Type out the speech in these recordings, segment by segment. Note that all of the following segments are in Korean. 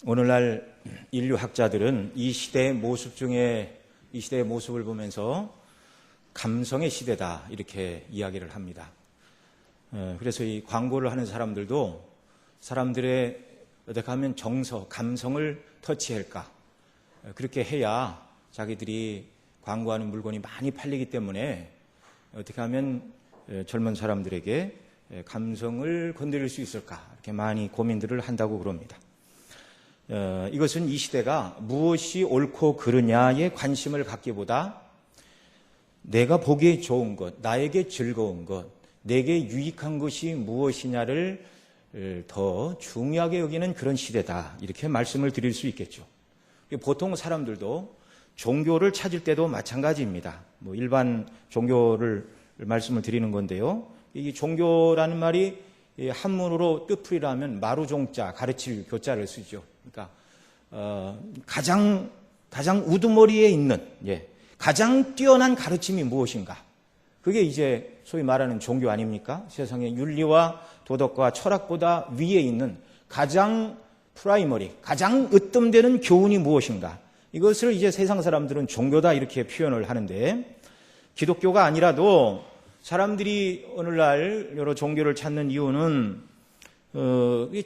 오늘날 인류학자들은 이 시대의 모습을 보면서 감성의 시대다 이렇게 이야기를 합니다. 그래서 이 광고를 하는 사람들도 사람들의 어떻게 하면 감성을 터치할까, 그렇게 해야 자기들이 광고하는 물건이 많이 팔리기 때문에 어떻게 하면 젊은 사람들에게 감성을 건드릴 수 있을까, 이렇게 많이 고민들을 한다고 그럽니다. 이것은 이 시대가 무엇이 옳고 그르냐에 관심을 갖기보다 내가 보기에 좋은 것, 나에게 즐거운 것, 내게 유익한 것이 무엇이냐를 더 중요하게 여기는 그런 시대다, 이렇게 말씀을 드릴 수 있겠죠. 보통 사람들도 종교를 찾을 때도 마찬가지입니다. 일반 종교를 말씀을 드리는 건데요. 이 종교라는 말이 한문으로 뜻풀이라면 마루종자, 가르칠 교자를 쓰죠. 그러니까 가장 우두머리에 있는 가장 뛰어난 가르침이 무엇인가? 그게 이제 소위 말하는 종교 아닙니까? 세상의 윤리와 도덕과 철학보다 위에 있는 가장 프라이머리, 가장 으뜸되는 교훈이 무엇인가? 이것을 이제 세상 사람들은 종교다 이렇게 표현을 하는데, 기독교가 아니라도 사람들이 오늘날 여러 종교를 찾는 이유는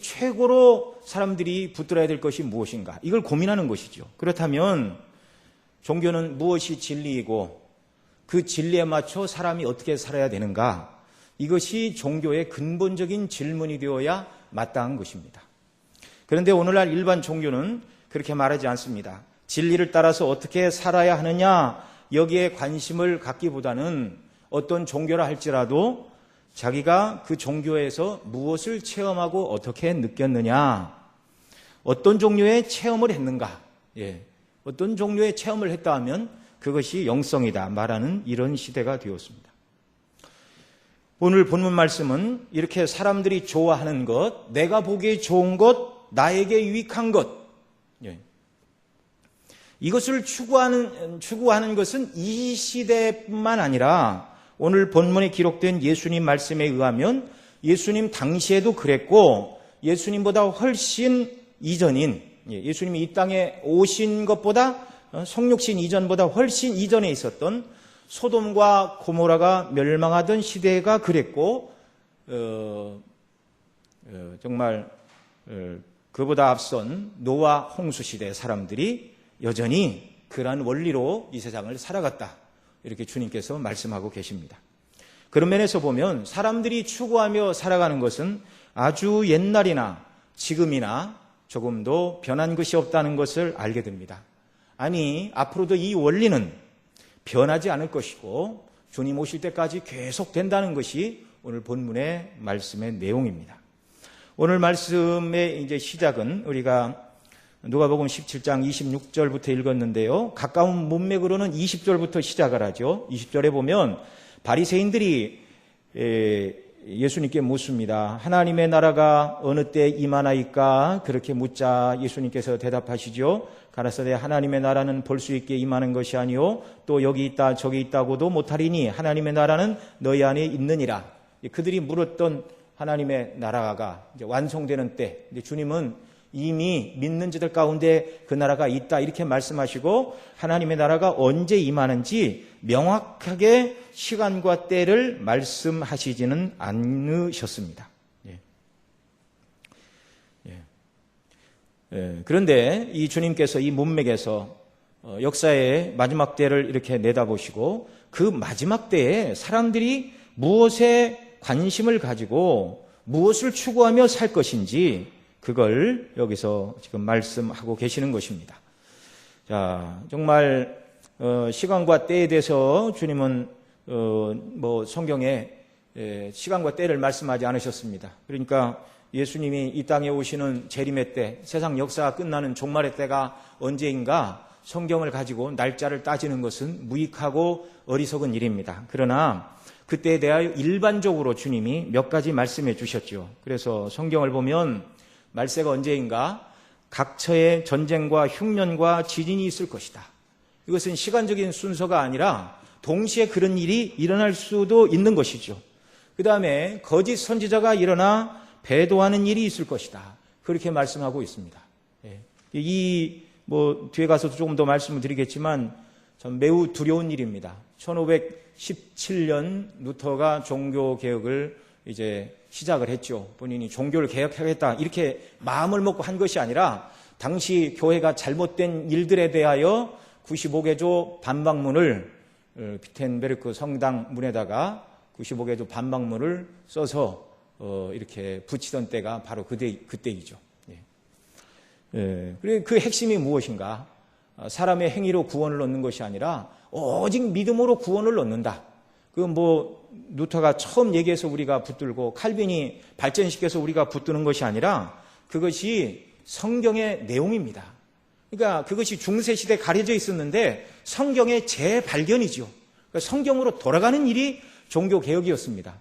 최고로 사람들이 붙들어야 될 것이 무엇인가, 이걸 고민하는 것이죠. 그렇다면 종교는 무엇이 진리이고 그 진리에 맞춰 사람이 어떻게 살아야 되는가, 이것이 종교의 근본적인 질문이 되어야 마땅한 것입니다. 그런데 오늘날 일반 종교는 그렇게 말하지 않습니다. 진리를 따라서 어떻게 살아야 하느냐, 여기에 관심을 갖기보다는 어떤 종교라 할지라도 자기가 그 종교에서 무엇을 체험하고 어떻게 느꼈느냐, 어떤 종류의 체험을 했는가, 어떤 종류의 체험을 했다 하면 그것이 영성이다 말하는 이런 시대가 되었습니다. 오늘 본문 말씀은 이렇게 사람들이 좋아하는 것, 내가 보기에 좋은 것, 나에게 유익한 것, 이것을 추구하는 것은 이 시대뿐만 아니라 오늘 본문에 기록된 예수님 말씀에 의하면 예수님 당시에도 그랬고, 예수님보다 훨씬 이전인, 예수님이 이 땅에 오신 것보다 성육신 이전보다 훨씬 이전에 있었던 소돔과 고모라가 멸망하던 시대가 그랬고, 정말 그보다 앞선 노아 홍수 시대 사람들이 여전히 그러한 원리로 이 세상을 살아갔다, 이렇게 주님께서 말씀하고 계십니다. 그런 면에서 보면 사람들이 추구하며 살아가는 것은 아주 옛날이나 지금이나 조금도 변한 것이 없다는 것을 알게 됩니다. 아니, 앞으로도 이 원리는 변하지 않을 것이고 주님 오실 때까지 계속된다는 것이 오늘 본문의 말씀의 내용입니다. 오늘 말씀의 이제 시작은 우리가 누가복음 17장 26절부터 읽었는데요. 가까운 문맥으로는 20절부터 시작을 하죠. 20절에 보면 바리새인들이 예수님께 묻습니다. 하나님의 나라가 어느 때 임하나이까? 그렇게 묻자 예수님께서 대답하시죠. 가라사대 하나님의 나라는 볼 수 있게 임하는 것이 아니요 또 여기 있다 저기 있다고도 못하리니 하나님의 나라는 너희 안에 있느니라. 그들이 물었던 하나님의 나라가 이제 완성되는 때, 주님은 이미 믿는 자들 가운데 그 나라가 있다 이렇게 말씀하시고 하나님의 나라가 언제 임하는지 명확하게 시간과 때를 말씀하시지는 않으셨습니다. 그런데 이 주님께서 이 문맥에서 역사의 마지막 때를 이렇게 내다보시고 그 마지막 때에 사람들이 무엇에 관심을 가지고 무엇을 추구하며 살 것인지 그걸 여기서 지금 말씀하고 계시는 것입니다. 자, 정말 시간과 때에 대해서 주님은 성경에 시간과 때를 말씀하지 않으셨습니다. 그러니까 예수님이 이 땅에 오시는 재림의 때, 세상 역사가 끝나는 종말의 때가 언제인가 성경을 가지고 날짜를 따지는 것은 무익하고 어리석은 일입니다. 그러나 그때에 대하여 일반적으로 주님이 몇 가지 말씀해 주셨죠. 그래서 성경을 보면 말세가 언제인가? 각처에 전쟁과 흉년과 지진이 있을 것이다. 이것은 시간적인 순서가 아니라 동시에 그런 일이 일어날 수도 있는 것이죠. 그 다음에 거짓 선지자가 일어나 배도하는 일이 있을 것이다. 그렇게 말씀하고 있습니다. 뒤에 가서도 조금 더 말씀을 드리겠지만 참 매우 두려운 일입니다. 1517년 루터가 종교 개혁을 이제 시작을 했죠. 본인이 종교를 개혁하겠다 이렇게 마음을 먹고 한 것이 아니라 당시 교회가 잘못된 일들에 대하여 95개조 반박문을 비텐베르크 성당 문에다가 95개조 반박문을 써서 이렇게 붙이던 때가 바로 그때이죠. 그리고 그 핵심이 무엇인가? 사람의 행위로 구원을 얻는 것이 아니라 오직 믿음으로 구원을 얻는다. 루터가 처음 얘기해서 우리가 붙들고 칼빈이 발전시켜서 우리가 붙드는 것이 아니라 그것이 성경의 내용입니다. 그러니까 그것이 중세시대에 가려져 있었는데 성경의 재발견이죠. 그러니까 성경으로 돌아가는 일이 종교개혁이었습니다.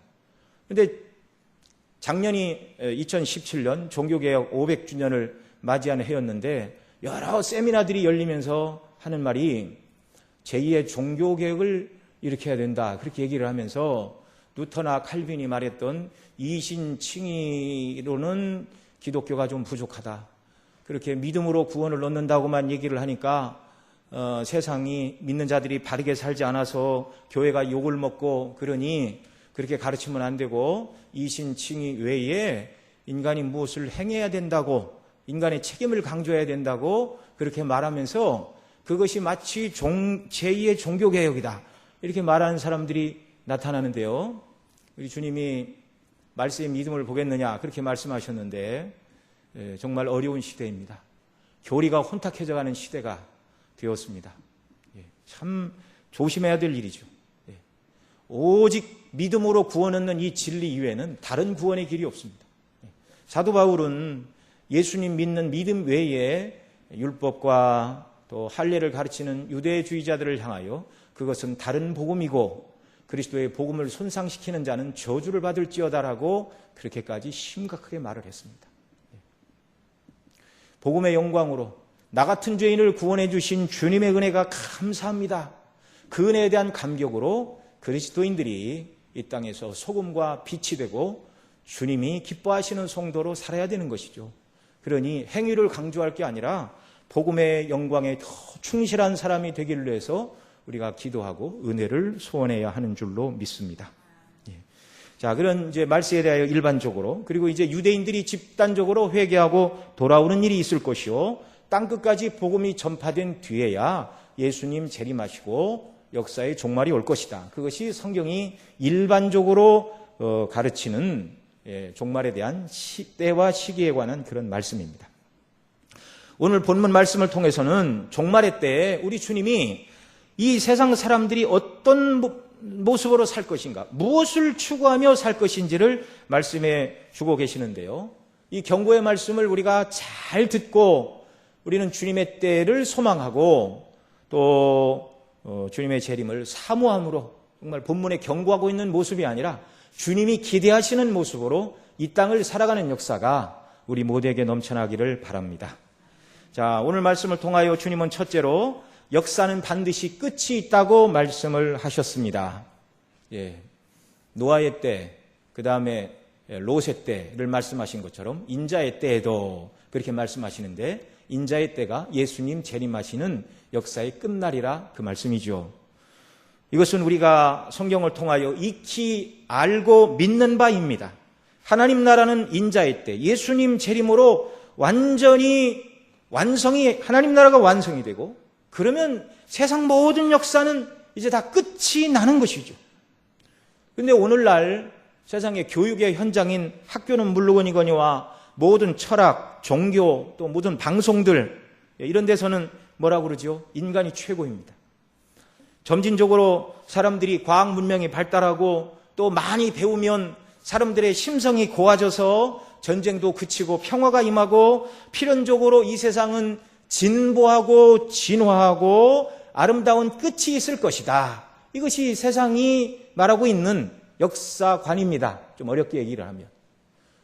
그런데 작년이 2017년 종교개혁 500주년을 맞이하는 해였는데 여러 세미나들이 열리면서 하는 말이 제2의 종교개혁을 일으켜야 된다. 그렇게 얘기를 하면서 루터나 칼빈이 말했던 이신칭의로는 기독교가 좀 부족하다. 그렇게 믿음으로 구원을 얻는다고만 얘기를 하니까 세상이 믿는 자들이 바르게 살지 않아서 교회가 욕을 먹고 그러니 그렇게 가르치면 안 되고 이신칭의 외에 인간이 무엇을 행해야 된다고 인간의 책임을 강조해야 된다고 그렇게 말하면서 그것이 마치 제2의 종교개혁이다. 이렇게 말하는 사람들이 나타나는데요. 우리 주님이 말세의 믿음을 보겠느냐 그렇게 말씀하셨는데 정말 어려운 시대입니다. 교리가 혼탁해져가는 시대가 되었습니다. 참 조심해야 될 일이죠. 오직 믿음으로 구원 얻는 이 진리 이외에는 다른 구원의 길이 없습니다. 사도 바울은 예수님 믿는 믿음 외에 율법과 또 할례를 가르치는 유대주의자들을 향하여 그것은 다른 복음이고 그리스도의 복음을 손상시키는 자는 저주를 받을지어다라고 그렇게까지 심각하게 말을 했습니다. 복음의 영광으로 나 같은 죄인을 구원해 주신 주님의 은혜가 감사합니다. 그 은혜에 대한 감격으로 그리스도인들이 이 땅에서 소금과 빛이 되고 주님이 기뻐하시는 성도로 살아야 되는 것이죠. 그러니 행위를 강조할 게 아니라 복음의 영광에 더 충실한 사람이 되기를 위해서 우리가 기도하고 은혜를 소원해야 하는 줄로 믿습니다. 자, 그런 이제 말세에 대하여 일반적으로 그리고 이제 유대인들이 집단적으로 회개하고 돌아오는 일이 있을 것이요. 땅끝까지 복음이 전파된 뒤에야 예수님 재림하시고 역사의 종말이 올 것이다. 그것이 성경이 일반적으로 가르치는 종말에 대한 때와 시기에 관한 그런 말씀입니다. 오늘 본문 말씀을 통해서는 종말의 때에 우리 주님이 이 세상 사람들이 어떤 모습으로 살 것인가, 무엇을 추구하며 살 것인지를 말씀해 주고 계시는데요. 이 경고의 말씀을 우리가 잘 듣고 우리는 주님의 때를 소망하고 또 주님의 재림을 사모함으로 정말 본문에 경고하고 있는 모습이 아니라 주님이 기대하시는 모습으로 이 땅을 살아가는 역사가 우리 모두에게 넘쳐나기를 바랍니다. 자, 오늘 말씀을 통하여 주님은 첫째로 역사는 반드시 끝이 있다고 말씀을 하셨습니다. 노아의 때, 그 다음에 롯의 때를 말씀하신 것처럼 인자의 때에도 그렇게 말씀하시는데 인자의 때가 예수님 재림하시는 역사의 끝날이라 그 말씀이죠. 이것은 우리가 성경을 통하여 익히 알고 믿는 바입니다. 하나님 나라는 인자의 때, 예수님 재림으로 완전히 하나님 나라가 완성이 되고 그러면 세상 모든 역사는 이제 다 끝이 나는 것이죠. 그런데 오늘날 세상의 교육의 현장인 학교는 물론이거니와 모든 철학, 종교, 또 모든 방송들 이런 데서는 뭐라고 그러죠? 인간이 최고입니다. 점진적으로 사람들이 과학 문명이 발달하고 또 많이 배우면 사람들의 심성이 고와져서 전쟁도 그치고 평화가 임하고 필연적으로 이 세상은 진보하고 진화하고 아름다운 끝이 있을 것이다. 이것이 세상이 말하고 있는 역사관입니다. 좀 어렵게 얘기를 하면.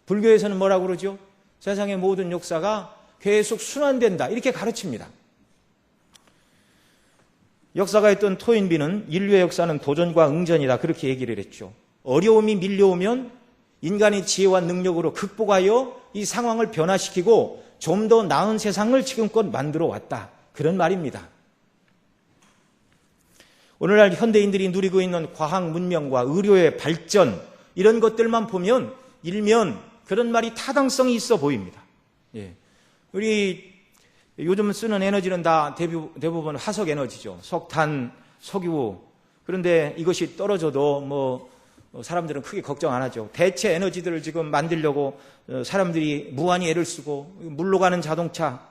불교에서는 뭐라고 그러죠? 세상의 모든 역사가 계속 순환된다. 이렇게 가르칩니다. 역사가 했던 토인비는 인류의 역사는 도전과 응전이다. 그렇게 얘기를 했죠. 어려움이 밀려오면 인간의 지혜와 능력으로 극복하여 이 상황을 변화시키고 좀 더 나은 세상을 지금껏 만들어 왔다. 그런 말입니다. 오늘날 현대인들이 누리고 있는 과학 문명과 의료의 발전, 이런 것들만 보면 일면 그런 말이 타당성이 있어 보입니다. 예. 우리 요즘 쓰는 에너지는 다 대부분 화석 에너지죠. 석탄, 석유. 그런데 이것이 떨어져도 뭐 사람들은 크게 걱정 안 하죠. 대체 에너지들을 지금 만들려고 사람들이 무한히 애를 쓰고, 물로 가는 자동차,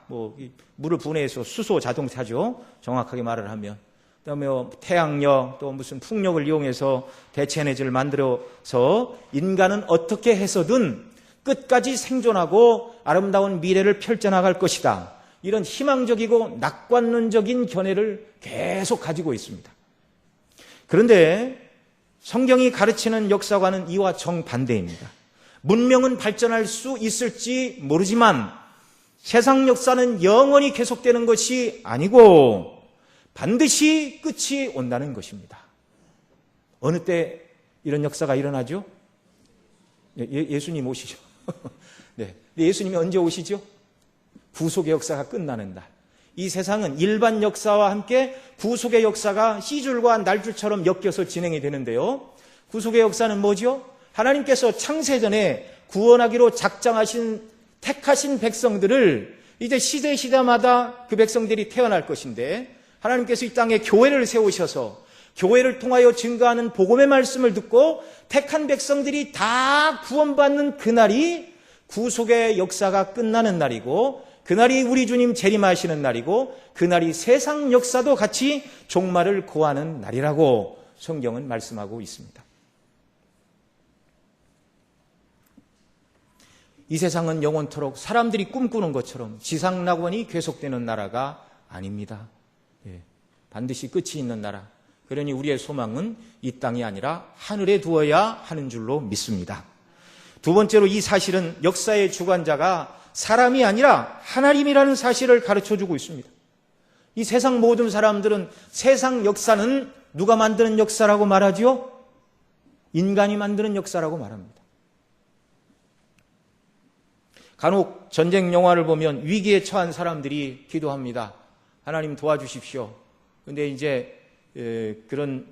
물을 분해해서 수소 자동차죠. 정확하게 말을 하면. 그다음에 태양력, 또 무슨 풍력을 이용해서 대체 에너지를 만들어서 인간은 어떻게 해서든 끝까지 생존하고 아름다운 미래를 펼쳐나갈 것이다. 이런 희망적이고 낙관론적인 견해를 계속 가지고 있습니다. 그런데 성경이 가르치는 역사과는 이와 정반대입니다. 문명은 발전할 수 있을지 모르지만 세상 역사는 영원히 계속되는 것이 아니고 반드시 끝이 온다는 것입니다. 어느 때 이런 역사가 일어나죠? 예수님 오시죠. 네. 예수님이 언제 오시죠? 구속의 역사가 끝나는 날. 이 세상은 일반 역사와 함께 구속의 역사가 시줄과 날줄처럼 엮여서 진행이 되는데요. 구속의 역사는 뭐죠? 하나님께서 창세전에 구원하기로 작정하신 택하신 백성들을 이제 시대마다 그 백성들이 태어날 것인데, 하나님께서 이 땅에 교회를 세우셔서 교회를 통하여 증거하는 복음의 말씀을 듣고 택한 백성들이 다 구원받는 그날이 구속의 역사가 끝나는 날이고, 그날이 우리 주님 재림하시는 날이고, 그날이 세상 역사도 같이 종말을 고하는 날이라고 성경은 말씀하고 있습니다. 이 세상은 영원토록 사람들이 꿈꾸는 것처럼 지상낙원이 계속되는 나라가 아닙니다. 반드시 끝이 있는 나라. 그러니 우리의 소망은 이 땅이 아니라 하늘에 두어야 하는 줄로 믿습니다. 두 번째로 이 사실은 역사의 주관자가 사람이 아니라 하나님이라는 사실을 가르쳐주고 있습니다. 이 세상 모든 사람들은 세상 역사는 누가 만드는 역사라고 말하지요? 인간이 만드는 역사라고 말합니다. 간혹 전쟁 영화를 보면 위기에 처한 사람들이 기도합니다. 하나님 도와주십시오. 근데 이제 그런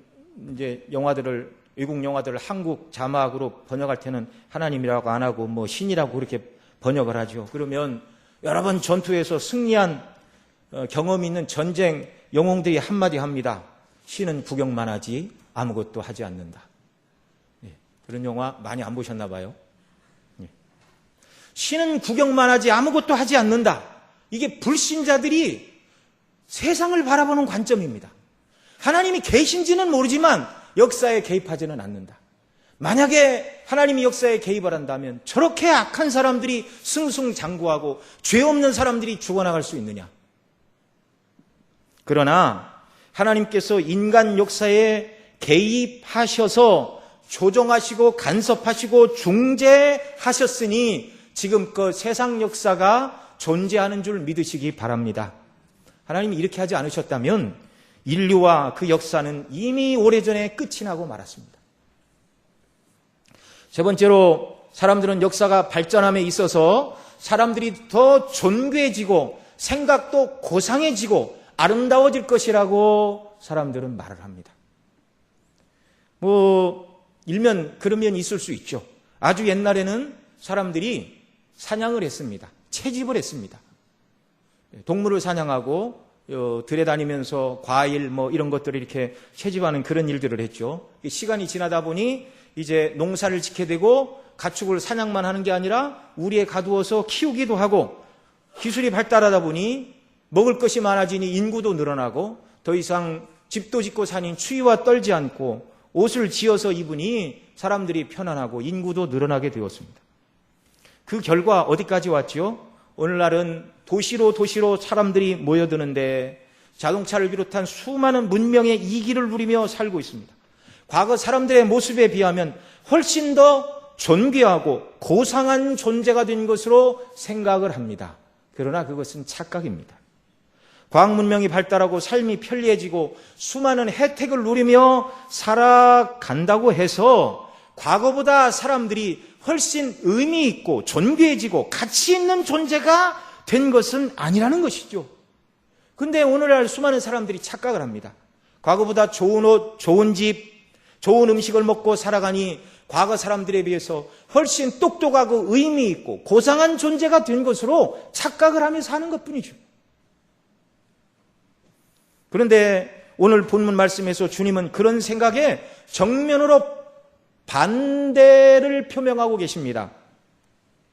영화들을, 외국 영화들을 한국 자막으로 번역할 때는 하나님이라고 안 하고 신이라고 그렇게 번역을 하죠. 그러면 여러 번 전투에서 승리한 경험이 있는 전쟁 영웅들이 한마디 합니다. 신은 구경만 하지 아무것도 하지 않는다. 그런 영화 많이 안 보셨나 봐요. 신은 구경만 하지 아무것도 하지 않는다. 이게 불신자들이 세상을 바라보는 관점입니다. 하나님이 계신지는 모르지만 역사에 개입하지는 않는다. 만약에 하나님이 역사에 개입을 한다면 저렇게 악한 사람들이 승승장구하고 죄 없는 사람들이 죽어나갈 수 있느냐? 그러나 하나님께서 인간 역사에 개입하셔서 조정하시고 간섭하시고 중재하셨으니 지금껏 세상 역사가 존재하는 줄 믿으시기 바랍니다. 하나님이 이렇게 하지 않으셨다면 인류와 그 역사는 이미 오래전에 끝이 나고 말았습니다. 세 번째로, 사람들은 역사가 발전함에 있어서 사람들이 더 존귀해지고 생각도 고상해지고 아름다워질 것이라고 사람들은 말을 합니다. 일면 그런 면이 있을 수 있죠. 아주 옛날에는 사람들이 사냥을 했습니다. 채집을 했습니다. 동물을 사냥하고 들에 다니면서 과일 이런 것들을 이렇게 채집하는 그런 일들을 했죠. 시간이 지나다 보니 이제 농사를 짓게 되고 가축을 사냥만 하는 게 아니라 우리에 가두어서 키우기도 하고, 기술이 발달하다 보니 먹을 것이 많아지니 인구도 늘어나고 더 이상 집도 짓고 사니 추위와 떨지 않고 옷을 지어서 입으니 사람들이 편안하고 인구도 늘어나게 되었습니다. 그 결과 어디까지 왔죠? 오늘날은 도시로 사람들이 모여드는데 자동차를 비롯한 수많은 문명의 이기를 누리며 살고 있습니다. 과거 사람들의 모습에 비하면 훨씬 더 존귀하고 고상한 존재가 된 것으로 생각을 합니다. 그러나 그것은 착각입니다. 과학 문명이 발달하고 삶이 편리해지고 수많은 혜택을 누리며 살아간다고 해서 과거보다 사람들이 훨씬 의미 있고 존귀해지고 가치 있는 존재가 된 것은 아니라는 것이죠. 근데 오늘날 수많은 사람들이 착각을 합니다. 과거보다 좋은 옷, 좋은 집, 좋은 음식을 먹고 살아가니 과거 사람들에 비해서 훨씬 똑똑하고 의미 있고 고상한 존재가 된 것으로 착각을 하며 사는 것뿐이죠. 그런데 오늘 본문 말씀에서 주님은 그런 생각에 정면으로 반대를 표명하고 계십니다.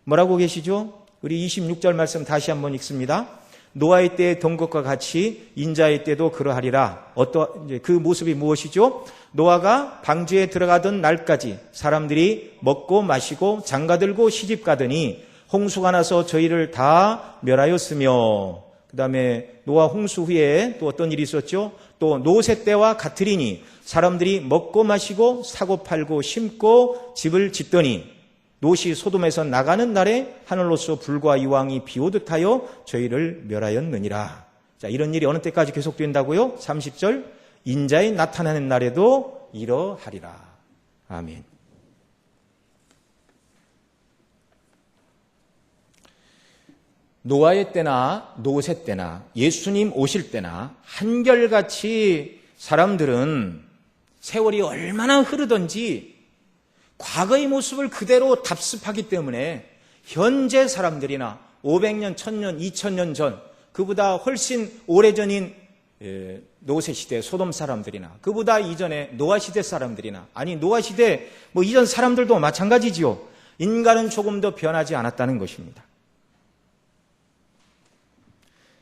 뭐라고 계시죠? 우리 26절 말씀 다시 한번 읽습니다. 노아의 때에 던 것과 같이 인자의 때도 그러하리라. 그 모습이 무엇이죠? 노아가 방주에 들어가던 날까지 사람들이 먹고 마시고 장가들고 시집가더니 홍수가 나서 저희를 다 멸하였으며, 그 다음에 노아 홍수 후에 또 어떤 일이 있었죠? 또 노새 때와 같으리니 사람들이 먹고 마시고 사고 팔고 심고 집을 짓더니 롯이 소돔에서 나가는 날에 하늘로서 불과 이왕이 비오듯 하여 저희를 멸하였느니라. 자, 이런 일이 어느 때까지 계속된다고요? 30절, 인자의 나타나는 날에도 이러하리라. 아멘. 노아의 때나 노새 때나 예수님 오실 때나 한결같이 사람들은 세월이 얼마나 흐르든지 과거의 모습을 그대로 답습하기 때문에 현재 사람들이나 500년, 1000년, 2000년 전, 그보다 훨씬 오래전인 노새시대 소돔 사람들이나 그보다 이전에 노아시대 사람들이나, 아니 노아시대 이전 사람들도 마찬가지지요. 인간은 조금 더 변하지 않았다는 것입니다.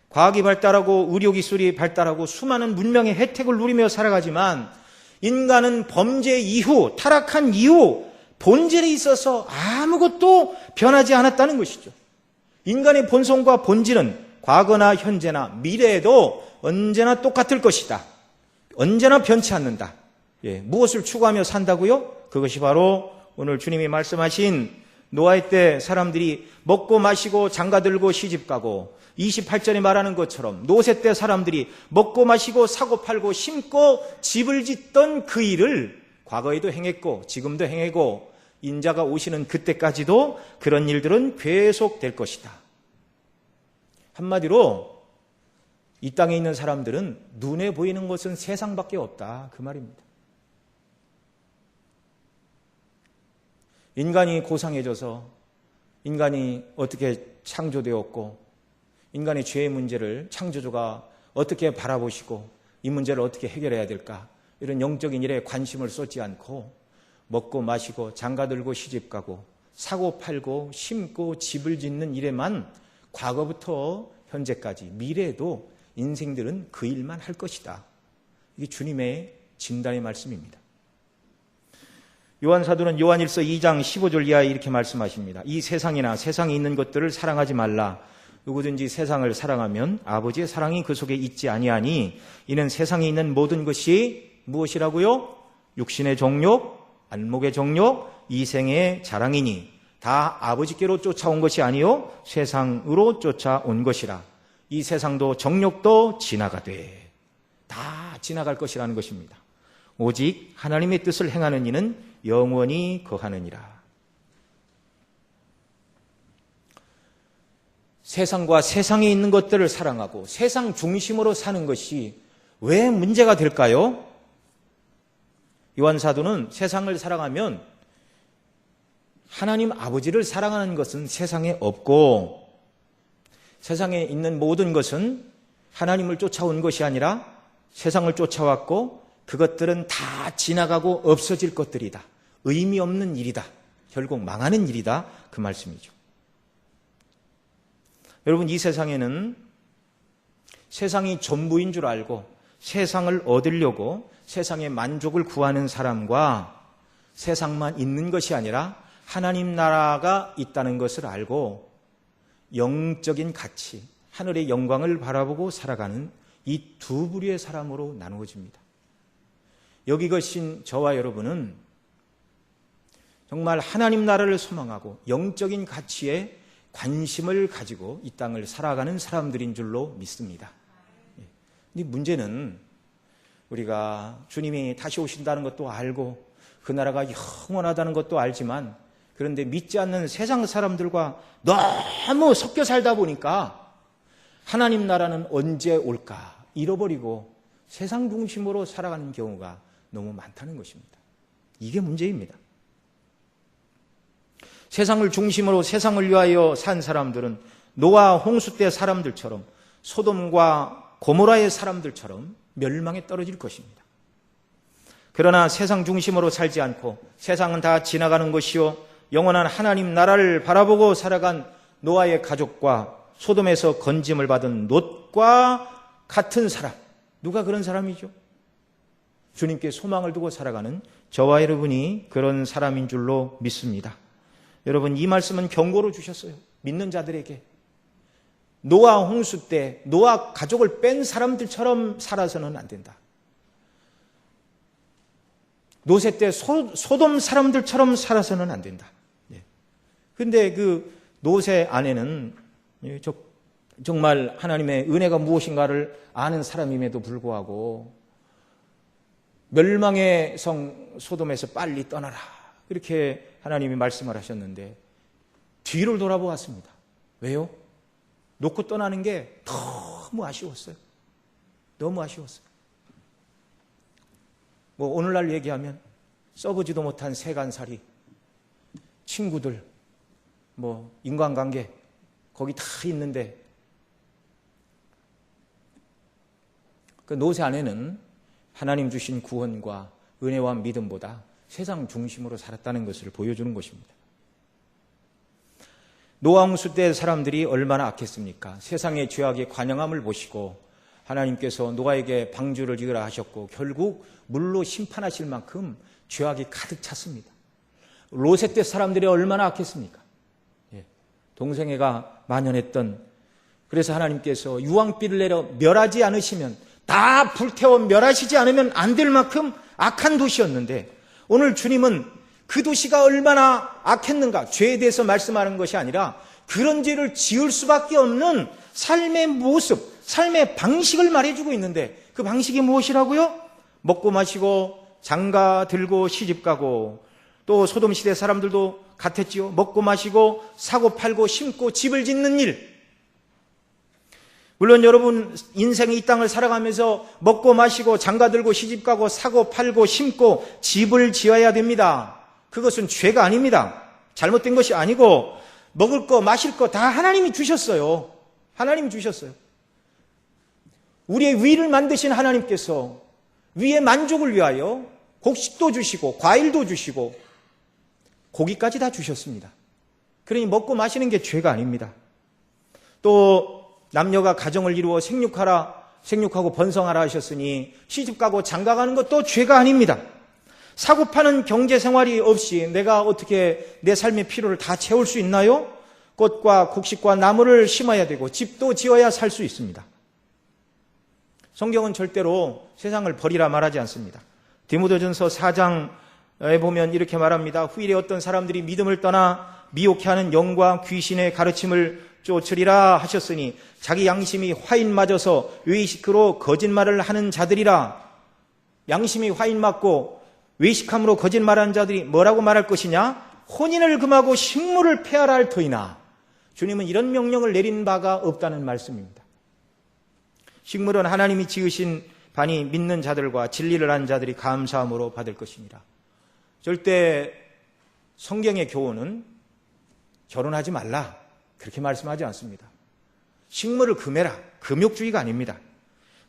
과학이 발달하고 의료기술이 발달하고 수많은 문명의 혜택을 누리며 살아가지만 인간은 범죄 이후, 타락한 이후 본질에 있어서 아무것도 변하지 않았다는 것이죠. 인간의 본성과 본질은 과거나 현재나 미래에도 언제나 똑같을 것이다. 언제나 변치 않는다. 무엇을 추구하며 산다고요? 그것이 바로 오늘 주님이 말씀하신 노아의 때 사람들이 먹고 마시고 장가들고 시집가고, 28절에 말하는 것처럼 노새 때 사람들이 먹고 마시고 사고 팔고 심고 집을 짓던 그 일을 과거에도 행했고 지금도 행하고 인자가 오시는 그때까지도 그런 일들은 계속될 것이다. 한마디로 이 땅에 있는 사람들은 눈에 보이는 것은 세상밖에 없다, 그 말입니다. 인간이 고상해져서 인간이 어떻게 창조되었고 인간의 죄의 문제를 창조주가 어떻게 바라보시고 이 문제를 어떻게 해결해야 될까, 이런 영적인 일에 관심을 쏟지 않고 먹고 마시고 장가들고 시집가고 사고 팔고 심고 집을 짓는 일에만 과거부터 현재까지 미래에도 인생들은 그 일만 할 것이다. 이게 주님의 진단의 말씀입니다. 요한사도는 요한일서 2장 15절 이하에 이렇게 말씀하십니다. 이 세상이나 세상에 있는 것들을 사랑하지 말라. 누구든지 세상을 사랑하면 아버지의 사랑이 그 속에 있지 아니하니 이는 세상에 있는 모든 것이 무엇이라고요? 육신의 정욕, 안목의 정욕, 이생의 자랑이니 다 아버지께로 쫓아온 것이 아니요 세상으로 쫓아온 것이라. 이 세상도 정욕도 지나가되, 다 지나갈 것이라는 것입니다. 오직 하나님의 뜻을 행하는 이는 영원히 거하느니라. 세상과 세상에 있는 것들을 사랑하고 세상 중심으로 사는 것이 왜 문제가 될까요? 요한사도는 세상을 사랑하면 하나님 아버지를 사랑하는 것은 세상에 없고, 세상에 있는 모든 것은 하나님을 쫓아온 것이 아니라 세상을 쫓아왔고 그것들은 다 지나가고 없어질 것들이다. 의미 없는 일이다. 결국 망하는 일이다. 그 말씀이죠. 여러분, 이 세상에는 세상이 전부인 줄 알고 세상을 얻으려고 세상의 만족을 구하는 사람과 세상만 있는 것이 아니라 하나님 나라가 있다는 것을 알고 영적인 가치, 하늘의 영광을 바라보고 살아가는 이 두 부류의 사람으로 나누어집니다. 여기 계신 저와 여러분은 정말 하나님 나라를 소망하고 영적인 가치에 관심을 가지고 이 땅을 살아가는 사람들인 줄로 믿습니다. 근데 문제는 우리가 주님이 다시 오신다는 것도 알고 그 나라가 영원하다는 것도 알지만, 그런데 믿지 않는 세상 사람들과 너무 섞여 살다 보니까 하나님 나라는 언제 올까 잃어버리고 세상 중심으로 살아가는 경우가 너무 많다는 것입니다. 이게 문제입니다. 세상을 중심으로 세상을 위하여 산 사람들은 노아 홍수 때 사람들처럼 소돔과 고모라의 사람들처럼 멸망에 떨어질 것입니다. 그러나 세상 중심으로 살지 않고 세상은 다 지나가는 것이요 영원한 하나님 나라를 바라보고 살아간 노아의 가족과 소돔에서 건짐을 받은 롯과 같은 사람, 누가 그런 사람이죠? 주님께 소망을 두고 살아가는 저와 여러분이 그런 사람인 줄로 믿습니다. 여러분, 이 말씀은 경고로 주셨어요. 믿는 자들에게. 노아 홍수 때 노아 가족을 뺀 사람들처럼 살아서는 안 된다. 노세 때 소돔 사람들처럼 살아서는 안 된다. 그런데 그 노세 안에는 정말 하나님의 은혜가 무엇인가를 아는 사람임에도 불구하고 멸망의 성 소돔에서 빨리 떠나라, 이렇게 하나님이 말씀을 하셨는데 뒤를 돌아보았습니다. 왜요? 놓고 떠나는 게 너무 아쉬웠어요. 너무 아쉬웠어요. 뭐 오늘날 얘기하면 써보지도 못한 세간살이, 친구들, 뭐 인간관계 거기 다 있는데 그 노새 안에는 하나님 주신 구원과 은혜와 믿음보다 세상 중심으로 살았다는 것을 보여주는 것입니다. 노아 홍수 때 사람들이 얼마나 악했습니까? 세상의 죄악의 관영함을 보시고 하나님께서 노아에게 방주를 지으라 하셨고 결국 물로 심판하실 만큼 죄악이 가득 찼습니다. 롯의 때 사람들이 얼마나 악했습니까? 동생애가 만연했던, 그래서 하나님께서 유황비를 내려 멸하지 않으시면, 다 불태워 멸하시지 않으면 안 될 만큼 악한 도시였는데 오늘 주님은 그 도시가 얼마나 악했는가, 죄에 대해서 말씀하는 것이 아니라 그런 죄를 지을 수밖에 없는 삶의 모습, 삶의 방식을 말해주고 있는데 그 방식이 무엇이라고요? 먹고 마시고 장가 들고 시집가고, 또 소돔 시대 사람들도 같았지요. 먹고 마시고 사고 팔고 심고 집을 짓는 일. 물론 여러분 인생이 이 땅을 살아가면서 먹고 마시고 장가 들고 시집가고 사고 팔고 심고 집을 지어야 됩니다. 그것은 죄가 아닙니다. 잘못된 것이 아니고 먹을 거 마실 거 다 하나님이 주셨어요. 하나님이 주셨어요. 우리의 위를 만드신 하나님께서 위의 만족을 위하여 곡식도 주시고 과일도 주시고 고기까지 다 주셨습니다. 그러니 먹고 마시는 게 죄가 아닙니다. 또 남녀가 가정을 이루어 생육하고 번성하라 하셨으니 시집가고 장가가는 것도 죄가 아닙니다. 사고 파는 경제생활이 없이 내가 어떻게 내 삶의 필요를 다 채울 수 있나요? 꽃과 곡식과 나무를 심어야 되고 집도 지어야 살 수 있습니다. 성경은 절대로 세상을 버리라 말하지 않습니다. 디모데전서 4장에 보면 이렇게 말합니다. 후일에 어떤 사람들이 믿음을 떠나 미혹해 하는 영과 귀신의 가르침을 쫓으리라 하셨으니 자기 양심이 화인 맞아서 외식으로 거짓말을 하는 자들이라. 양심이 화인 맞고 외식함으로 거짓말하는 자들이 뭐라고 말할 것이냐? 혼인을 금하고 식물을 폐하라 할 터이나. 주님은 이런 명령을 내린 바가 없다는 말씀입니다. 식물은 하나님이 지으신 반이 믿는 자들과 진리를 아는 자들이 감사함으로 받을 것이니라. 절대 성경의 교훈은 결혼하지 말라, 그렇게 말씀하지 않습니다. 식물을 금해라, 금욕주의가 아닙니다.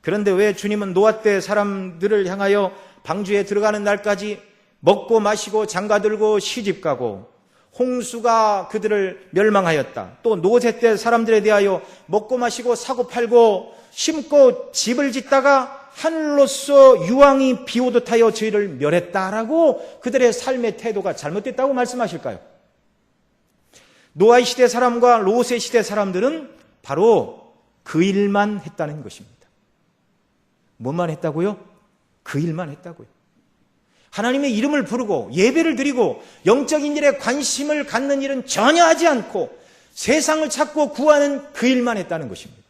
그런데 왜 주님은 노아 때 사람들을 향하여 방주에 들어가는 날까지 먹고 마시고 장가들고 시집가고 홍수가 그들을 멸망하였다, 또 노세 때 사람들에 대하여 먹고 마시고 사고 팔고 심고 집을 짓다가 하늘로서 유황이 비오듯 하여 저희를 멸했다라고 그들의 삶의 태도가 잘못됐다고 말씀하실까요? 노아 시대 사람과 롯의 시대 사람들은 바로 그 일만 했다는 것입니다. 뭐만 했다고요? 그 일만 했다고요. 하나님의 이름을 부르고 예배를 드리고 영적인 일에 관심을 갖는 일은 전혀 하지 않고 세상을 찾고 구하는 그 일만 했다는 것입니다.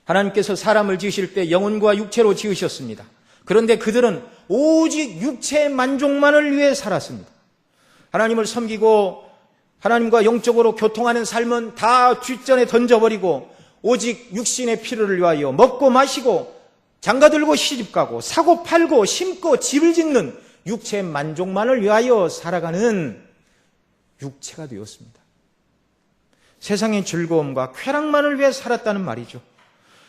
하나님께서 사람을 지으실 때 영혼과 육체로 지으셨습니다. 그런데 그들은 오직 육체의 만족만을 위해 살았습니다. 하나님을 섬기고 하나님과 영적으로 교통하는 삶은 다 뒷전에 던져버리고 오직 육신의 필요를 위하여 먹고 마시고 장가들고 시집가고 사고 팔고 심고 집을 짓는 육체의 만족만을 위하여 살아가는 육체가 되었습니다. 세상의 즐거움과 쾌락만을 위해 살았다는 말이죠.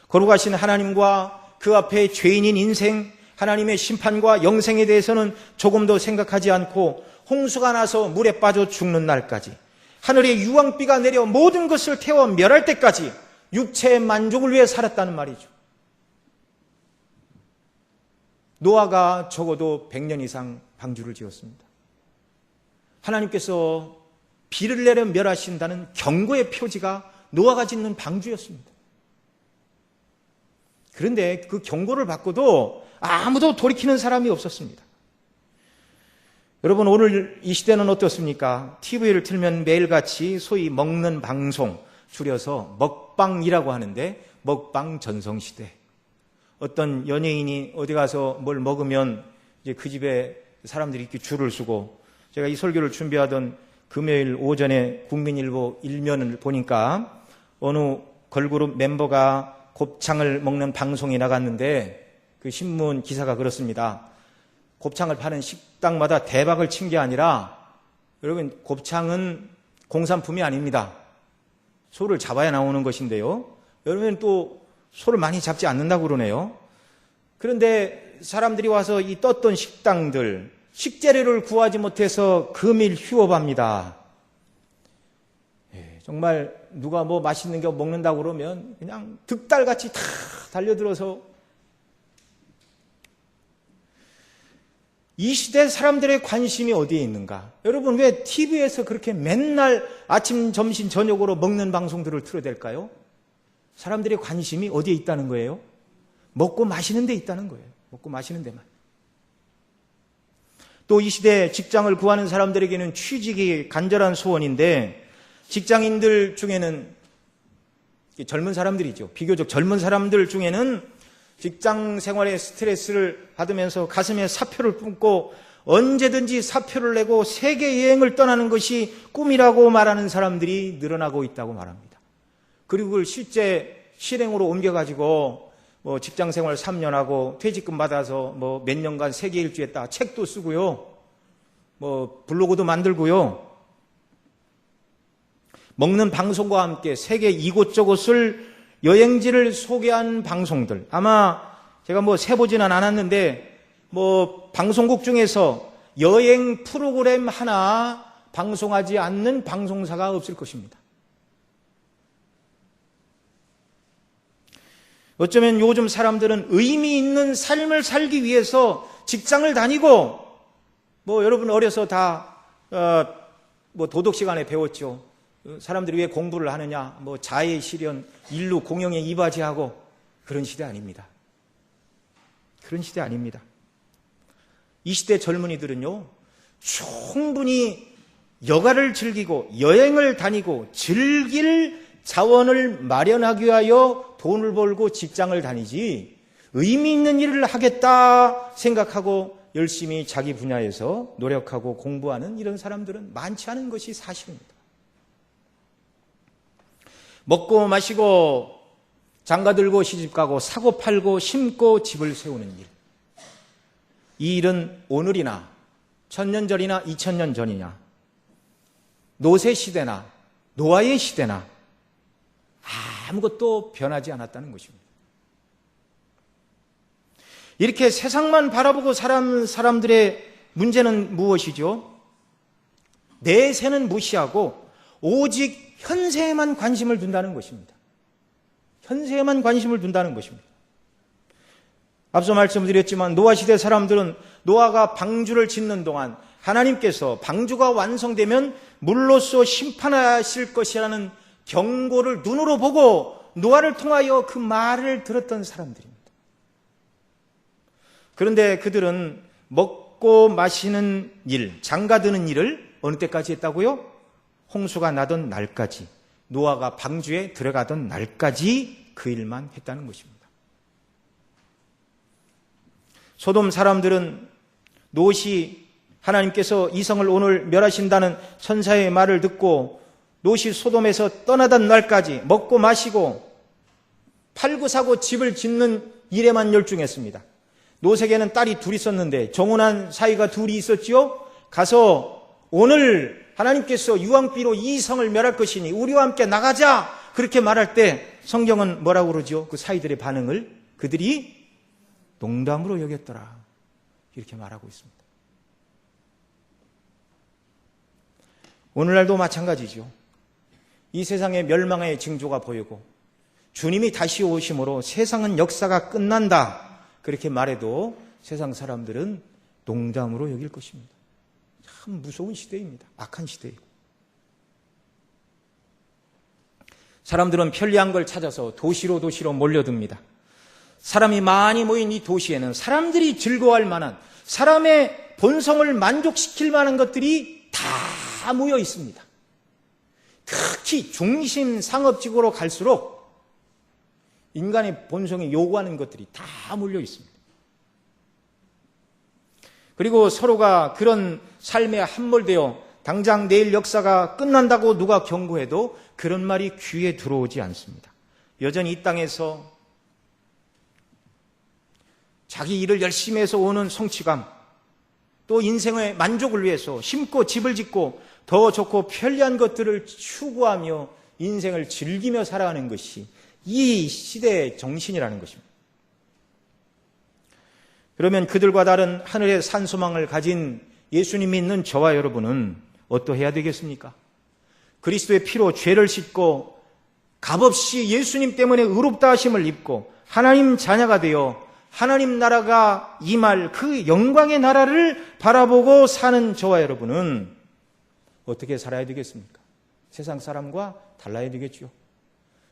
거룩하신 하나님과 그 앞에 죄인인 인생, 하나님의 심판과 영생에 대해서는 조금도 생각하지 않고 홍수가 나서 물에 빠져 죽는 날까지, 하늘의 유황비가 내려 모든 것을 태워 멸할 때까지 육체의 만족을 위해 살았다는 말이죠. 노아가 적어도 100년 이상 방주를 지었습니다. 하나님께서 비를 내려 멸하신다는 경고의 표지가 노아가 짓는 방주였습니다. 그런데 그 경고를 받고도 아무도 돌이키는 사람이 없었습니다. 여러분, 오늘 이 시대는 어떻습니까? TV를 틀면 매일같이 소위 먹는 방송, 줄여서 먹방이라고 하는데 먹방 전성시대. 어떤 연예인이 어디 가서 뭘 먹으면 이제 그 집에 사람들이 이렇게 줄을 서고, 제가 이 설교를 준비하던 금요일 오전에 국민일보 일면을 보니까 어느 걸그룹 멤버가 곱창을 먹는 방송이 나갔는데 그 신문 기사가 그렇습니다. 곱창을 파는 식당마다 대박을 친 게 아니라, 여러분, 곱창은 공산품이 아닙니다. 소를 잡아야 나오는 것인데요. 여러분, 또 소를 많이 잡지 않는다고 그러네요. 그런데 사람들이 와서 이 떴던 식당들, 식재료를 구하지 못해서 금일 휴업합니다. 정말 누가 뭐 맛있는 거 먹는다고 그러면 그냥 득달같이 다 달려들어서, 이 시대 사람들의 관심이 어디에 있는가? 여러분, 왜 TV에서 그렇게 맨날 아침, 점심, 저녁으로 먹는 방송들을 틀어야 될까요? 사람들의 관심이 어디에 있다는 거예요? 먹고 마시는 데 있다는 거예요. 먹고 마시는 데만. 또 이 시대 직장을 구하는 사람들에게는 취직이 간절한 소원인데, 직장인들 중에는, 젊은 사람들이죠. 비교적 젊은 사람들 중에는 직장 생활의 스트레스를 받으면서 가슴에 사표를 품고 언제든지 사표를 내고 세계 여행을 떠나는 것이 꿈이라고 말하는 사람들이 늘어나고 있다고 말합니다. 그리고 그걸 실제 실행으로 옮겨가지고 뭐 직장 생활 3년 하고 퇴직금 받아서 뭐 몇 년간 세계 일주했다 책도 쓰고요. 뭐 블로그도 만들고요. 먹는 방송과 함께 세계 이곳저곳을 여행지를 소개한 방송들, 아마 제가 뭐 세보지는 않았는데 뭐 방송국 중에서 여행 프로그램 하나 방송하지 않는 방송사가 없을 것입니다. 어쩌면 요즘 사람들은 의미 있는 삶을 살기 위해서 직장을 다니고, 뭐 여러분 어려서 다 뭐 도덕 시간에 배웠죠. 사람들이 왜 공부를 하느냐, 뭐 자의 실현, 인류 공영에 이바지하고, 그런 시대 아닙니다. 그런 시대 아닙니다. 이 시대 젊은이들은요, 충분히 여가를 즐기고 여행을 다니고 즐길 자원을 마련하기 위하여 돈을 벌고 직장을 다니지, 의미 있는 일을 하겠다 생각하고 열심히 자기 분야에서 노력하고 공부하는 이런 사람들은 많지 않은 것이 사실입니다. 먹고 마시고 장가들고 시집가고 사고 팔고 심고 집을 세우는 일. 이 일은 오늘이나 1000년 전이나 2000년 전이냐, 노세 시대나 노아의 시대나 아무것도 변하지 않았다는 것입니다. 이렇게 세상만 바라보고 사람들의 문제는 무엇이죠? 내세는 무시하고 오직 현세에만 관심을 둔다는 것입니다. 현세에만 관심을 둔다는 것입니다. 앞서 말씀드렸지만 노아 시대 사람들은 노아가 방주를 짓는 동안 하나님께서 방주가 완성되면 물로써 심판하실 것이라는 경고를 눈으로 보고 노아를 통하여 그 말을 들었던 사람들입니다. 그런데 그들은 먹고 마시는 일, 장가드는 일을 어느 때까지 했다고요? 홍수가 나던 날까지, 노아가 방주에 들어가던 날까지 그 일만 했다는 것입니다. 소돔 사람들은 롯이 하나님께서 이성을 오늘 멸하신다는 천사의 말을 듣고 롯이 소돔에서 떠나던 날까지 먹고 마시고 팔고 사고 집을 짓는 일에만 열중했습니다. 롯에게는 딸이 둘 있었는데 정혼한 사이가 둘이 있었지요. 가서 오늘 하나님께서 유황비로 이 성을 멸할 것이니 우리와 함께 나가자, 그렇게 말할 때 성경은 뭐라고 그러죠? 그 사이들의 반응을 그들이 농담으로 여겼더라, 이렇게 말하고 있습니다. 오늘날도 마찬가지죠. 이 세상에 멸망의 징조가 보이고 주님이 다시 오심으로 세상은 역사가 끝난다, 그렇게 말해도 세상 사람들은 농담으로 여길 것입니다. 참 무서운 시대입니다. 악한 시대이고. 사람들은 편리한 걸 찾아서 도시로 몰려듭니다. 사람이 많이 모인 이 도시에는 사람들이 즐거워할 만한, 사람의 본성을 만족시킬 만한 것들이 다 모여 있습니다. 특히 중심 상업지구로 갈수록 인간의 본성이 요구하는 것들이 다 몰려 있습니다. 그리고 서로가 그런 삶에 함몰되어 당장 내일 역사가 끝난다고 누가 경고해도 그런 말이 귀에 들어오지 않습니다. 여전히 이 땅에서 자기 일을 열심히 해서 오는 성취감, 또 인생의 만족을 위해서 심고 집을 짓고 더 좋고 편리한 것들을 추구하며 인생을 즐기며 살아가는 것이 이 시대의 정신이라는 것입니다. 그러면 그들과 다른 하늘의 산소망을 가진 예수님 믿는 저와 여러분은 어떠해야 되겠습니까? 그리스도의 피로 죄를 씻고 값없이 예수님 때문에 의롭다 하심을 입고 하나님 자녀가 되어 하나님 나라가 임할 그 영광의 나라를 바라보고 사는 저와 여러분은 어떻게 살아야 되겠습니까? 세상 사람과 달라야 되겠죠.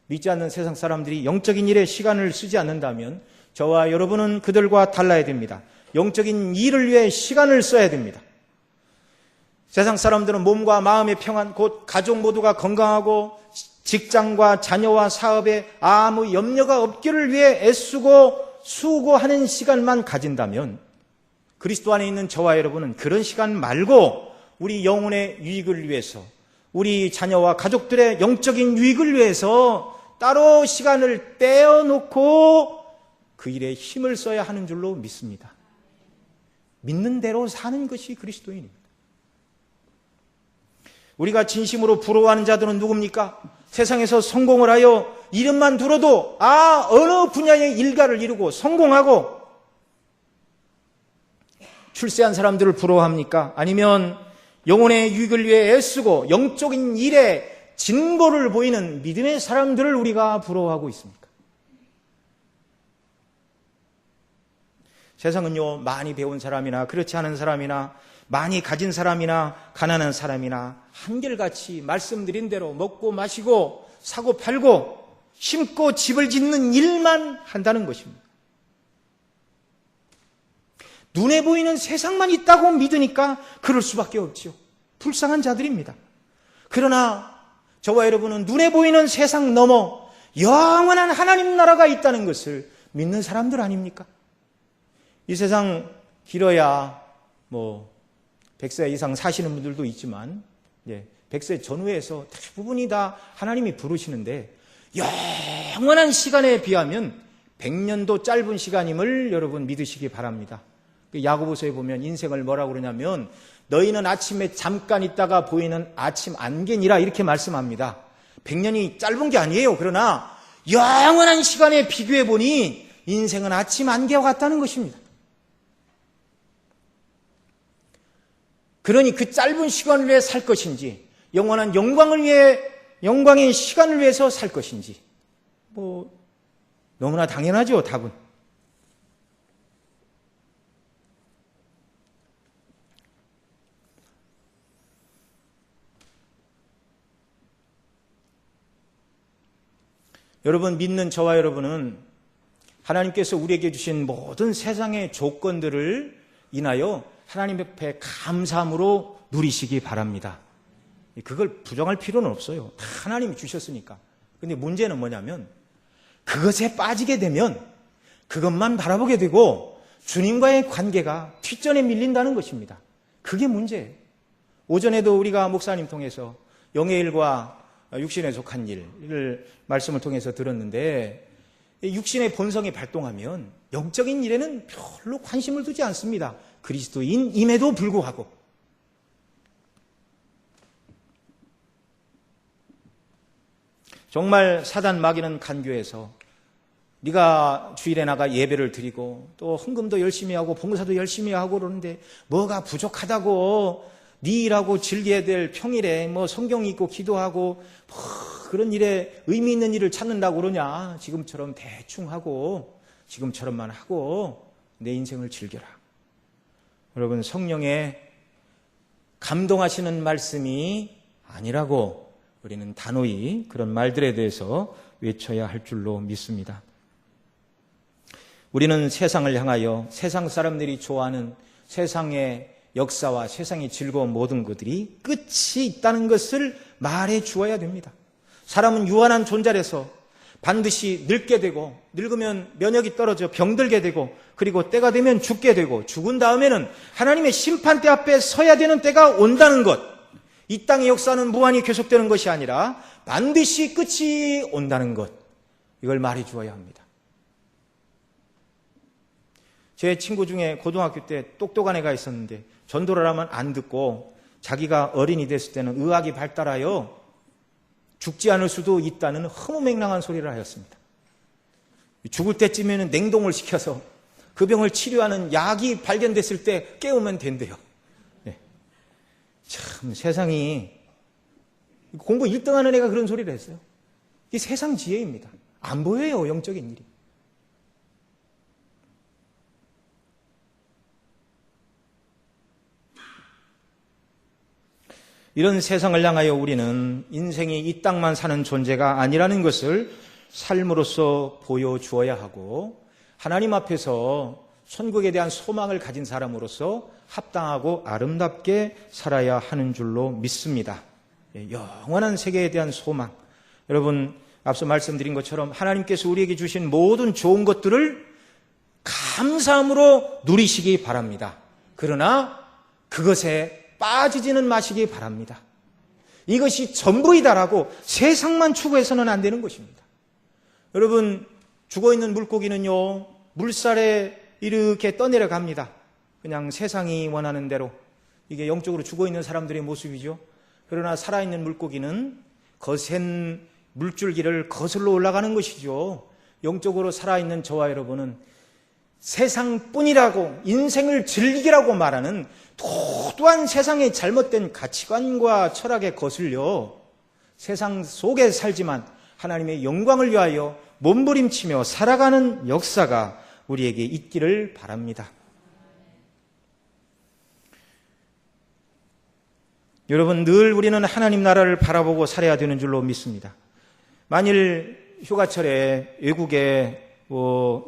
믿지 않는 세상 사람들이 영적인 일에 시간을 쓰지 않는다면 저와 여러분은 그들과 달라야 됩니다. 영적인 일을 위해 시간을 써야 됩니다. 세상 사람들은 몸과 마음의 평안, 곧 가족 모두가 건강하고 직장과 자녀와 사업에 아무 염려가 없기를 위해 애쓰고 수고하는 시간만 가진다면 그리스도 안에 있는 저와 여러분은 그런 시간 말고 우리 영혼의 유익을 위해서, 우리 자녀와 가족들의 영적인 유익을 위해서 따로 시간을 떼어놓고 그 일에 힘을 써야 하는 줄로 믿습니다. 믿는 대로 사는 것이 그리스도인입니다. 우리가 진심으로 부러워하는 자들은 누굽니까? 세상에서 성공을 하여 이름만 들어도 어느 분야의 일가를 이루고 성공하고 출세한 사람들을 부러워합니까? 아니면 영혼의 유익을 위해 애쓰고 영적인 일에 진보를 보이는 믿음의 사람들을 우리가 부러워하고 있습니까? 세상은요, 많이 배운 사람이나 그렇지 않은 사람이나 많이 가진 사람이나 가난한 사람이나 한결같이 말씀드린 대로 먹고 마시고 사고 팔고 심고 집을 짓는 일만 한다는 것입니다. 눈에 보이는 세상만 있다고 믿으니까 그럴 수밖에 없지요. 불쌍한 자들입니다. 그러나 저와 여러분은 눈에 보이는 세상 넘어 영원한 하나님 나라가 있다는 것을 믿는 사람들 아닙니까? 이 세상 길어야 100세 이상 사시는 분들도 있지만 100세 전후에서 대부분이 다 하나님이 부르시는데 영원한 시간에 비하면 100년도 짧은 시간임을 여러분 믿으시기 바랍니다. 야고보서에 보면 인생을 뭐라고 그러냐면 너희는 아침에 잠깐 있다가 보이는 아침 안개니라 이렇게 말씀합니다. 100년이 짧은 게 아니에요. 그러나 영원한 시간에 비교해 보니 인생은 아침 안개와 같다는 것입니다. 그러니 그 짧은 시간을 위해 살 것인지 영원한 영광의 시간을 위해서 살 것인지 너무나 당연하죠, 답은. 여러분, 믿는 저와 여러분은 하나님께서 우리에게 주신 모든 세상의 조건들을 인하여 하나님 옆에 감사함으로 누리시기 바랍니다. 그걸 부정할 필요는 없어요. 다 하나님이 주셨으니까. 근데 문제는 뭐냐면 그것에 빠지게 되면 그것만 바라보게 되고 주님과의 관계가 뒷전에 밀린다는 것입니다. 그게 문제예요. 오전에도 우리가 목사님 통해서 영의 일과 육신에 속한 일을 말씀을 통해서 들었는데, 육신의 본성이 발동하면 영적인 일에는 별로 관심을 두지 않습니다. 그리스도인임에도 불구하고. 정말 사단 마귀는 간교해서 네가 주일에 나가 예배를 드리고 또 헌금도 열심히 하고 봉사도 열심히 하고 그러는데 뭐가 부족하다고, 네 일하고 즐겨야 될 평일에 뭐 성경 읽고 기도하고 뭐 그런 일에 의미 있는 일을 찾는다고 그러냐. 지금처럼 대충 하고 지금처럼만 하고 내 인생을 즐겨라. 여러분, 성령의 감동하시는 말씀이 아니라고 우리는 단호히 그런 말들에 대해서 외쳐야 할 줄로 믿습니다. 우리는 세상을 향하여 세상 사람들이 좋아하는 세상의 역사와 세상의 즐거운 모든 것들이 끝이 있다는 것을 말해 주어야 됩니다. 사람은 유한한 존재라서 반드시 늙게 되고, 늙으면 면역이 떨어져 병들게 되고, 그리고 때가 되면 죽게 되고, 죽은 다음에는 하나님의 심판대 앞에 서야 되는 때가 온다는 것, 이 땅의 역사는 무한히 계속되는 것이 아니라 반드시 끝이 온다는 것, 이걸 말해 주어야 합니다. 제 친구 중에 고등학교 때 똑똑한 애가 있었는데 전도를 하면 안 듣고 자기가 어린이 됐을 때는 의학이 발달하여 죽지 않을 수도 있다는 허무맹랑한 소리를 하였습니다. 죽을 때쯤에는 냉동을 시켜서 그 병을 치료하는 약이 발견됐을 때 깨우면 된대요. 네. 참 세상이, 공부 1등 하는 애가 그런 소리를 했어요. 이게 세상 지혜입니다. 안 보여요, 영적인 일이. 이런 세상을 향하여 우리는 인생이 이 땅만 사는 존재가 아니라는 것을 삶으로써 보여주어야 하고, 하나님 앞에서 천국에 대한 소망을 가진 사람으로서 합당하고 아름답게 살아야 하는 줄로 믿습니다. 영원한 세계에 대한 소망. 여러분, 앞서 말씀드린 것처럼 하나님께서 우리에게 주신 모든 좋은 것들을 감사함으로 누리시기 바랍니다. 그러나 그것에 빠지지는 마시기 바랍니다. 이것이 전부이다라고 세상만 추구해서는 안 되는 것입니다. 여러분, 죽어있는 물고기는요, 물살에 이렇게 떠내려 갑니다. 그냥 세상이 원하는 대로. 이게 영적으로 죽어있는 사람들의 모습이죠. 그러나 살아있는 물고기는 거센 물줄기를 거슬러 올라가는 것이죠. 영적으로 살아있는 저와 여러분은 세상뿐이라고, 인생을 즐기라고 말하는 도도한 세상의 잘못된 가치관과 철학에 거슬려 세상 속에 살지만 하나님의 영광을 위하여 몸부림치며 살아가는 역사가 우리에게 있기를 바랍니다. 여러분, 늘 우리는 하나님 나라를 바라보고 살아야 되는 줄로 믿습니다. 만일 휴가철에 외국에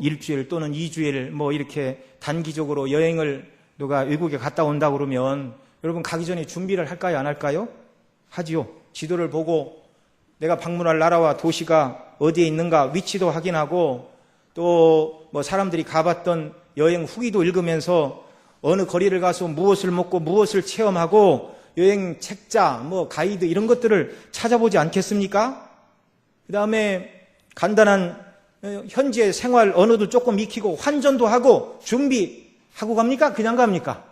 일주일 또는 2주일 이렇게 단기적으로 여행을 누가 외국에 갔다 온다 그러면 여러분, 가기 전에 준비를 할까요, 안 할까요? 하지요. 지도를 보고 내가 방문할 나라와 도시가 어디에 있는가 위치도 확인하고, 또 사람들이 가봤던 여행 후기도 읽으면서 어느 거리를 가서 무엇을 먹고 무엇을 체험하고 여행 책자, 가이드 이런 것들을 찾아보지 않겠습니까? 그 다음에 간단한 현지의 생활 언어도 조금 익히고 환전도 하고 준비하고 갑니까? 그냥 갑니까?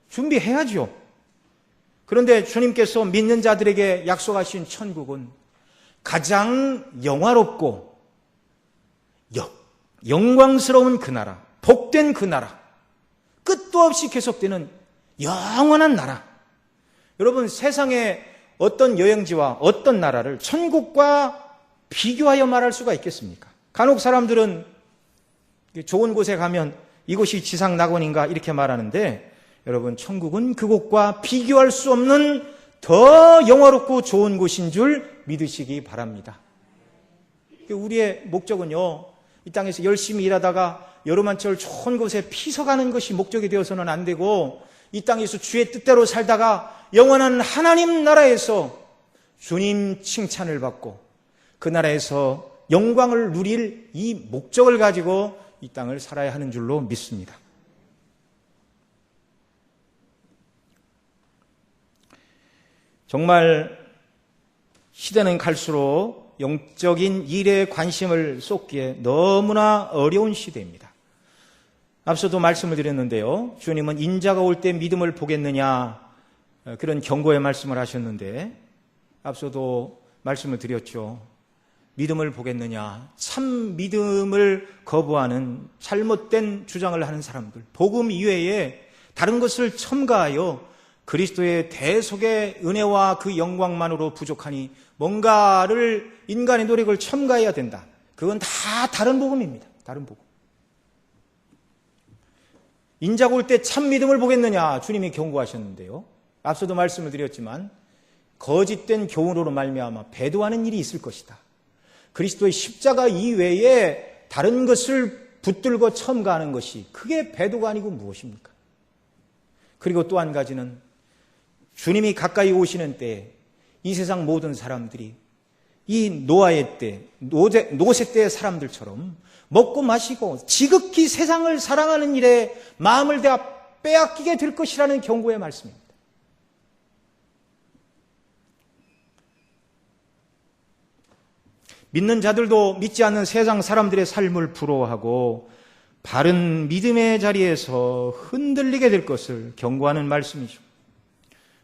준비해야죠. 그런데 주님께서 믿는 자들에게 약속하신 천국은 가장 영화롭고 영광스러운 그 나라, 복된 그 나라, 끝도 없이 계속되는 영원한 나라. 여러분, 세상의 어떤 여행지와 어떤 나라를 천국과 비교하여 말할 수가 있겠습니까? 간혹 사람들은 좋은 곳에 가면 이곳이 지상 낙원인가 이렇게 말하는데, 여러분, 천국은 그곳과 비교할 수 없는 더 영화롭고 좋은 곳인 줄 믿으시기 바랍니다. 우리의 목적은요, 이 땅에서 열심히 일하다가 여름한철 좋은 곳에 피서가는 것이 목적이 되어서는 안 되고, 이 땅에서 주의 뜻대로 살다가 영원한 하나님 나라에서 주님 칭찬을 받고 그 나라에서 영광을 누릴 이 목적을 가지고 이 땅을 살아야 하는 줄로 믿습니다. 정말 시대는 갈수록 영적인 일에 관심을 쏟기에 너무나 어려운 시대입니다. 앞서도 말씀을 드렸는데요. 주님은 인자가 올 때 믿음을 보겠느냐, 그런 경고의 말씀을 하셨는데, 앞서도 말씀을 드렸죠. 믿음을 보겠느냐, 참 믿음을 거부하는 잘못된 주장을 하는 사람들, 복음 이외에 다른 것을 첨가하여 그리스도의 대속의 은혜와 그 영광만으로 부족하니 뭔가를 인간의 노력을 첨가해야 된다. 그건 다 다른 복음입니다. 다른 복음. 인자가 올 때 참 믿음을 보겠느냐, 주님이 경고하셨는데요. 앞서도 말씀을 드렸지만 거짓된 교훈으로 말미암아 배도하는 일이 있을 것이다. 그리스도의 십자가 이외에 다른 것을 붙들고 첨가하는 것이 그게 배도가 아니고 무엇입니까? 그리고 또 한 가지는 주님이 가까이 오시는 때에 이 세상 모든 사람들이 이 노아의 때, 노세 때의 사람들처럼 먹고 마시고 지극히 세상을 사랑하는 일에 마음을 다 빼앗기게 될 것이라는 경고의 말씀입니다. 믿는 자들도 믿지 않는 세상 사람들의 삶을 부러워하고 바른 믿음의 자리에서 흔들리게 될 것을 경고하는 말씀이죠.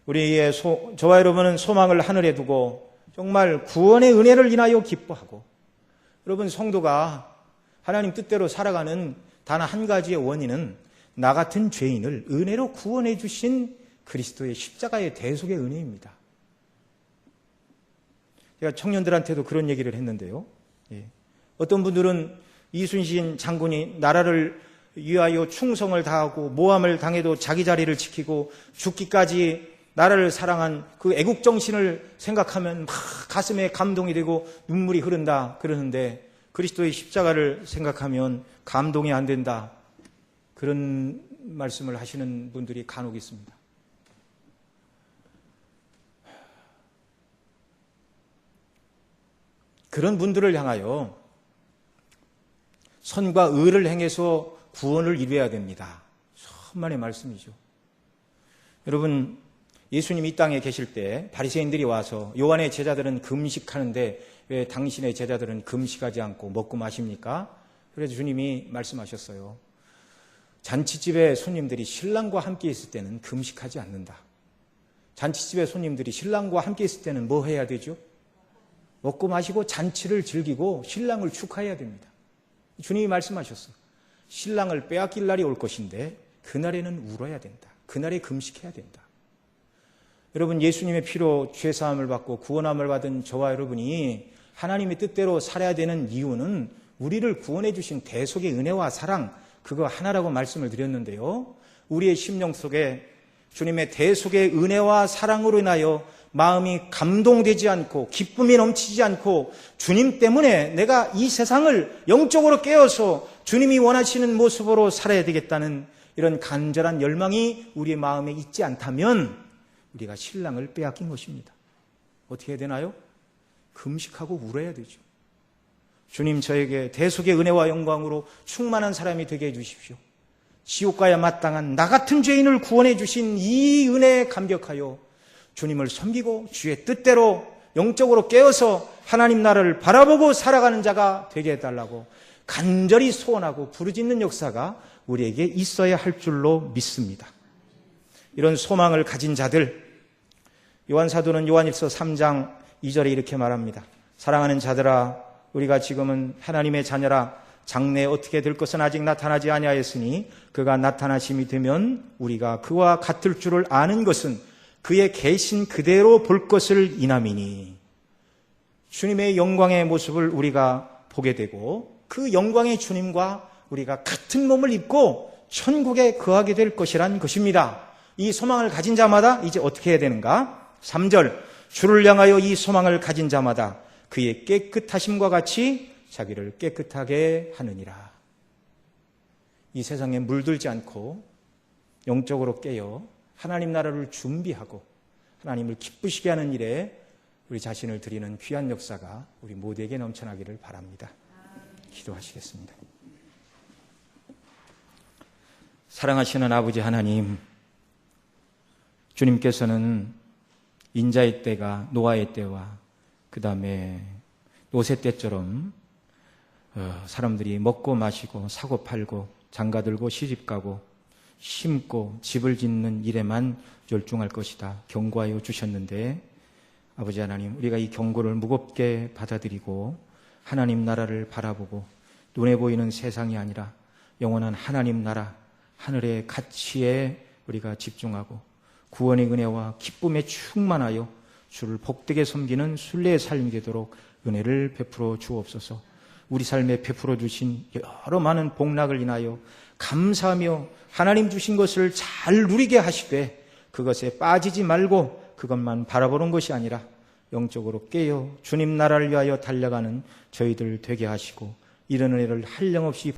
우리의 저와 여러분은 소망을 하늘에 두고 정말 구원의 은혜를 인하여 기뻐하고, 여러분 성도가 하나님 뜻대로 살아가는 단 한 가지의 원인은 나 같은 죄인을 은혜로 구원해 주신 그리스도의 십자가의 대속의 은혜입니다. 제가 청년들한테도 그런 얘기를 했는데요. 어떤 분들은 이순신 장군이 나라를 위하여 충성을 다하고 모함을 당해도 자기 자리를 지키고 죽기까지 나라를 사랑한 그 애국정신을 생각하면 막 가슴에 감동이 되고 눈물이 흐른다 그러는데, 그리스도의 십자가를 생각하면 감동이 안 된다, 그런 말씀을 하시는 분들이 간혹 있습니다. 그런 분들을 향하여 선과 의를 행해서 구원을 이루어야 됩니다. 천만의 말씀이죠. 여러분, 예수님 이 땅에 계실 때 바리새인들이 와서 요한의 제자들은 금식하는데 왜 당신의 제자들은 금식하지 않고 먹고 마십니까? 그래서 주님이 말씀하셨어요. 잔치집에 손님들이 신랑과 함께 있을 때는 금식하지 않는다. 잔치집에 손님들이 신랑과 함께 있을 때는 뭐 해야 되죠? 먹고 마시고 잔치를 즐기고 신랑을 축하해야 됩니다. 주님이 말씀하셨어요. 신랑을 빼앗길 날이 올 것인데 그날에는 울어야 된다. 그날에 금식해야 된다. 여러분, 예수님의 피로 죄사함을 받고 구원함을 받은 저와 여러분이 하나님의 뜻대로 살아야 되는 이유는 우리를 구원해 주신 대속의 은혜와 사랑, 그거 하나라고 말씀을 드렸는데요. 우리의 심령 속에 주님의 대속의 은혜와 사랑으로 인하여 마음이 감동되지 않고 기쁨이 넘치지 않고 주님 때문에 내가 이 세상을 영적으로 깨어서 주님이 원하시는 모습으로 살아야 되겠다는 이런 간절한 열망이 우리의 마음에 있지 않다면 우리가 신랑을 빼앗긴 것입니다. 어떻게 해야 되나요? 금식하고 울어야 되죠. 주님, 저에게 대속의 은혜와 영광으로 충만한 사람이 되게 해주십시오. 지옥 가야 마땅한 나 같은 죄인을 구원해 주신 이 은혜에 감격하여 주님을 섬기고 주의 뜻대로 영적으로 깨어서 하나님 나라를 바라보고 살아가는 자가 되게 해달라고 간절히 소원하고 부르짖는 역사가 우리에게 있어야 할 줄로 믿습니다. 이런 소망을 가진 자들, 요한사도는 요한일서 3장 2절에 이렇게 말합니다. 사랑하는 자들아, 우리가 지금은 하나님의 자녀라. 장래에 어떻게 될 것은 아직 나타나지 아니하였으니 그가 나타나심이 되면 우리가 그와 같을 줄을 아는 것은 그의 계신 그대로 볼 것을 인함이니, 주님의 영광의 모습을 우리가 보게 되고 그 영광의 주님과 우리가 같은 몸을 입고 천국에 거하게 될 것이란 것입니다. 이 소망을 가진 자마다 이제 어떻게 해야 되는가? 3절, 주를 향하여 이 소망을 가진 자마다 그의 깨끗하심과 같이 자기를 깨끗하게 하느니라. 이 세상에 물들지 않고 영적으로 깨어 하나님 나라를 준비하고 하나님을 기쁘시게 하는 일에 우리 자신을 드리는 귀한 역사가 우리 모두에게 넘쳐나기를 바랍니다. 기도하시겠습니다. 사랑하시는 아버지 하나님, 주님께서는 인자의 때가 노아의 때와 그 다음에 노세 때처럼 사람들이 먹고 마시고 사고 팔고 장가들고 시집가고 심고 집을 짓는 일에만 열중할 것이다 경고하여 주셨는데, 아버지 하나님, 우리가 이 경고를 무겁게 받아들이고 하나님 나라를 바라보고 눈에 보이는 세상이 아니라 영원한 하나님 나라, 하늘의 가치에 우리가 집중하고 구원의 은혜와 기쁨에 충만하여 주를 복되게 섬기는 순례의 삶이 되도록 은혜를 베풀어 주옵소서. 우리 삶에 베풀어 주신 여러 많은 복락을 인하여 감사하며 하나님 주신 것을 잘 누리게 하시되 그것에 빠지지 말고 그것만 바라보는 것이 아니라 영적으로 깨어 주님 나라를 위하여 달려가는 저희들 되게 하시고 이런 은혜를 한량없이